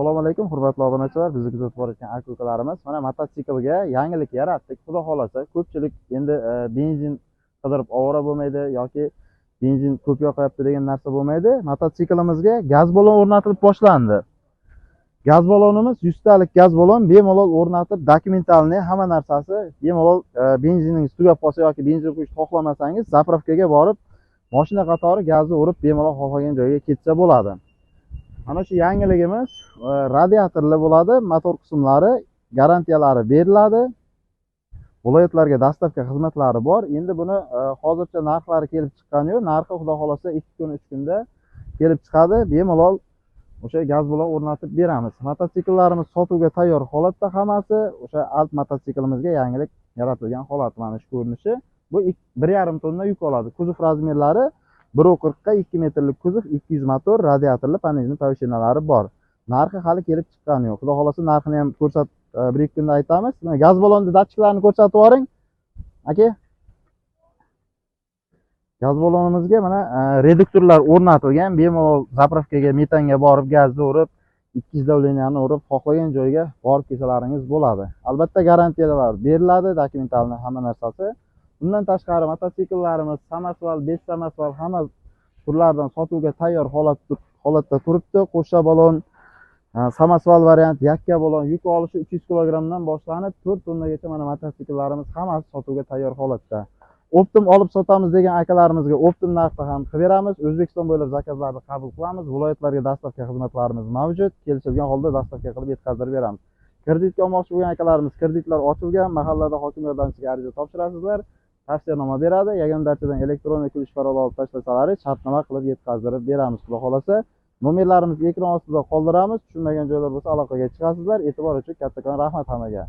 Assalomu alaykum, hurmatli obunachilar. Bizni kuzatib borayotgan aka-ukalarimiz, mana mototsiklga yangilik yaratdik. Xudo xolasa, ko'pchilik endi benzin qidirib ovora bo'lmaydi yoki benzin ko'p yoqayapti degan narsa bo'lmaydi. Mototsiklimizga gaz balon o'rnatilib boshlandi. Gaz balonimiz 100 talik gaz balon bemalol o'rnatib, dokumentalniy hamma narsasi bemalol benziningiz tugab qolsa yoki benzin quyishni xohlamasangiz, zapravkaga borib, mashina qatori gazni urib bemalol xohlagan joyga ketsa bo'ladi. Ana shu yangiligimiz radiatorli bo'ladi, motor qismlari, garantiyalari beriladi. Viloyatlarga dastavka xizmatlari bor. Endi buni hozircha narxlari kelib chiqqani yo'q. Narxi xudo xolasa 2 kun 3 kunda kelib chiqadi. Bemalol o'sha gaz balon o'rnatib beramiz. Mototsikillarimiz sotuvga tayyor holatda hammasi. O'sha alt mototsiklimizga yangilik yaratilgan holat mana shu ko'rinishi. Bu 1,5 tonna yuk oladi. Kuzov razmerlari 1,40 ga 2 metrlik kuzov, 200 motor, radiatorli panelni tavshinalari bor. Narxi hali kelib chiqqani yo'q. Xudo xolasa narxini ham ko'rsatib 1-2 kunda aytamiz. Gaz balonni datchiklarini ko'rsatib yuboring. Aka. Gaz balonimizga mana reduktorlar o'rnatilgan. Bemalol zapravkaga, metanga borib gazni urib, 200 davleniyani urib, xohlagan joyga borib kelsalaringiz bo'ladi. Albatta garantiyalar beriladi, dokumentalni hamma narsasi. Bundan tashqari mototsikllarimiz samasval, 5 samasval hamma turlardan sotuvga tayyor holatda turibdi. Qo'shcha balon, samasval variant, yakka balon yuk olishi 300 kilogramdan boshlanib 4 tonnagacha mana mototsikllarimiz hammasi sotuvga tayyor holatda. Optim olib sotamiz degan akalarimizga optim narxda ham qilib beramiz. O'zbekiston bo'ylab zakazlarni qabul qilamiz. Viloyatlarga dastavka xizmatlarimiz mavjud. Kelishilgan holda dastavka qilib yetkazib beramiz. Kreditga olmoqchi bo'lgan akalarimiz kreditlar ochilgan, mahallada hokim yordamchisiga ariza topshirasizlar. Tavsiyanoma beradi. Yagona darchadan elektron kelish paroli olib tashlasalaringiz, shartnoma qilib yetkazib beramiz. Xudo xolasa, nomerlarimizni ekran ostida qoldiramiz. Tushunmagan joylar bo'lsa aloqaga chiqasizlar. E'tibor uchun kattakon rahmat hammaga.